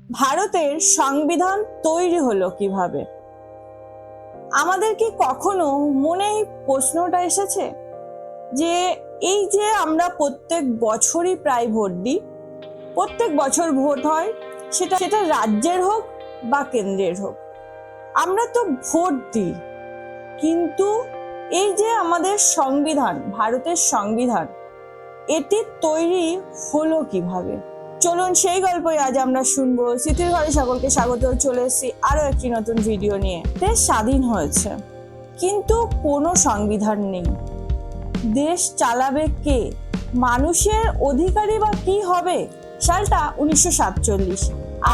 ভারতের সংবিধান তৈরি হলো কিভাবে? আমাদের কি কখনো মনে এই প্রশ্নটা এসেছে যে এই যে আমরা প্রত্যেক বছরই প্রায় ভোট দিই, প্রত্যেক বছর ভোট হয়, সেটা সেটা রাজ্যের হোক বা কেন্দ্রের হোক, আমরা তো ভোট দিই, কিন্তু এই যে আমাদের সংবিধান, ভারতের সংবিধান, এটি তৈরি হলো কিভাবে? চলুন সেই গল্পই আজ আমরা শুনবো। স্মৃতির ঘরে সকলকে স্বাগত। চলে এসেছি আরো একটি নতুন ভিডিও নিয়ে। দেশ স্বাধীন হয়েছে, কিন্তু কোনো সংবিধান নেই। দেশ চালাবে কে? মানুষের অধিকারী বা কি হবে? সালটা 1947,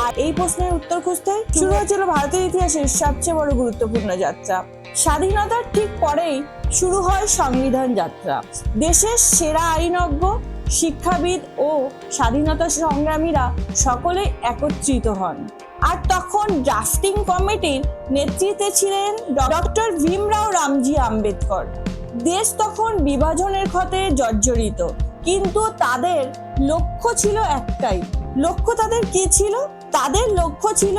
আর এই প্রশ্নের উত্তর খুঁজতে শুরু হয়েছিল ভারতের ইতিহাসের সবচেয়ে বড় গুরুত্বপূর্ণ যাত্রা। স্বাধীনতার ঠিক পরেই শুরু হয় সংবিধান যাত্রা। দেশের সেরা আইনজ্ঞ, শিক্ষাবিদ ও স্বাধীনতা সংগ্রামীরা সকলে একত্রিত হন। আর তখন ড্রাফটিং কমিটির নেতৃত্বে ছিলেন ডক্টর ভীমরাও রামজি আম্বেদকর। দেশ তখন বিভাজনের ক্ষতে জর্জরিত, কিন্তু তাদের লক্ষ্য ছিল একটাই। লক্ষ্য তাদের কি ছিল? তাদের লক্ষ্য ছিল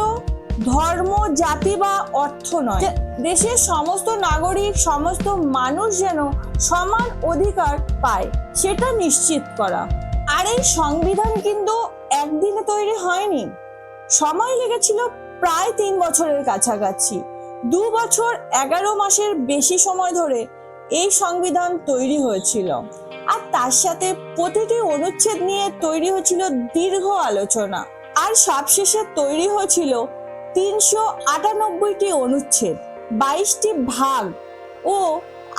ধর্ম, জাতি বা অর্থ নয়, দেশের সমস্ত নাগরিক, সমস্ত মানুষ যেন সমান অধিকার পায়, সেটা নিশ্চিত করা। আর এই সংবিধান কিন্তু একদিনে তৈরি হয়নি, সময় লেগেছিল প্রায় 3 বছরের কাছাকাছি। 2 বছর 11 মাসের বেশি সময় ধরে এই সংবিধান তৈরি হয়েছিল। আর তার সাথে প্রতিটি অনুচ্ছেদ নিয়ে তৈরি হয়েছিল দীর্ঘ আলোচনা। আর সবশেষে তৈরি হয়েছিল 398টি অনুচ্ছেদ, 22টি ভাগ ও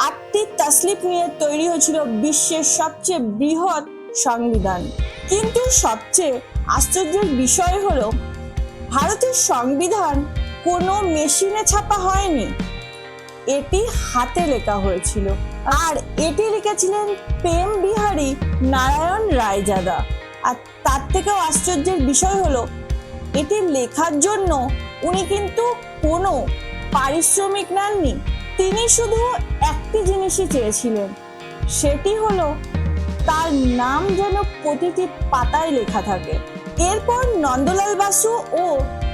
8টি তসলিফ নিয়ে তৈরি হয়েছিল বিশ্বের সবচেয়ে বৃহৎ সংবিধান। কিন্তু সবচেয়ে আশ্চর্যের বিষয় হলো, ভারতের সংবিধান কোনো মেশিনে ছাপা হয়নি, এটি হাতে লেখা হয়েছিল। আর এটি লিখেছিলেন প্রেম বিহারী নারায়ণ রায়জাদা। আর তার থেকেও আশ্চর্যের বিষয় হলো, এটি লেখার জন্য উনি কিন্তু কোনো পারিশ্রমিক নেননি। তিনি শুধু একটি জিনিসই চেয়েছিলেন, সেটি হলো তার নাম যেন প্রতিটি পাতায় লেখা থাকে। এরপর নন্দলাল বসু ও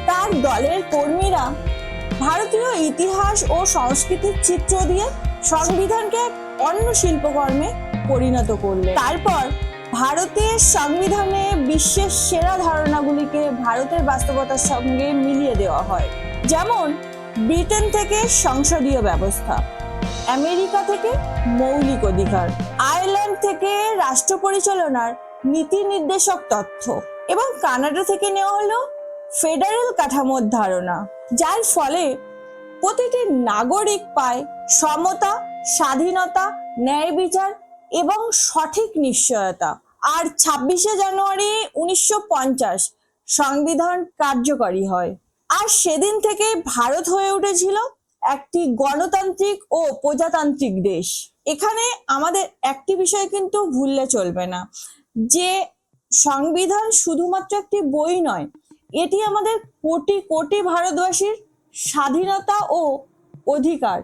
তার দলের কর্মীরা ভারতীয় ইতিহাস ও সংস্কৃতির চিত্র দিয়ে সংবিধানকে অন্য শিল্পকর্মে পরিণত করলেন। তারপর ভারতের সংবিধানে বিশ্বের সেরা ধারণাগুলিকে ভারতের বাস্তবতার সঙ্গে মিলিয়ে দেওয়া হয়। যেমন ব্রিটেন থেকে সংসদীয় ব্যবস্থা, আমেরিকা থেকে মৌলিক অধিকার, আয়ারল্যান্ড থেকে রাষ্ট্র পরিচালনার নীতি নির্দেশক তথ্য, এবং কানাডা থেকে নেওয়া হলো ফেডারেল কাঠামোর ধারণা, যার ফলে প্রতিটি নাগরিক পায় সমতা, স্বাধীনতা, ন্যায় বিচার এবং সঠিক নিশ্চয়তা। আর 26শে জানুয়ারি 1950 সংবিধান কার্যকরী হয়। আর সেদিন থেকে ভারত হয়ে উঠেছিল একটি গণতান্ত্রিক ও প্রজাতান্ত্রিক দেশ। এখানে আমাদের একটি বিষয় কিন্তু ভুললে চলবে না, যে সংবিধান শুধুমাত্র একটি বই নয়, এটি আমাদের কোটি কোটি ভারতবাসীর স্বাধীনতা ও অধিকার,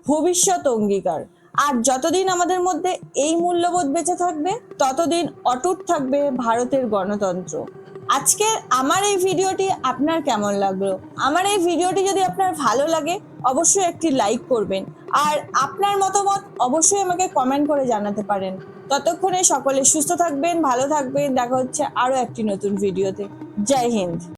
ভবিষ্যৎ অঙ্গীকার। আর যতদিন আমাদের মধ্যে এই মূল্যবোধ বেঁচে থাকবে, ততদিন অটুট থাকবে ভারতের গণতন্ত্র। আজকে আমার এই ভিডিওটি আপনার কেমন লাগলো? আমার এই ভিডিওটি যদি আপনার ভালো লাগে, অবশ্যই একটি লাইক করবেন, আর আপনার মতামত অবশ্যই আমাকে কমেন্ট করে জানাতে পারেন। ততক্ষণে সকলে সুস্থ থাকবেন, ভালো থাকবেন। দেখা হচ্ছে আরো একটি নতুন ভিডিওতে। জয় হিন্দ।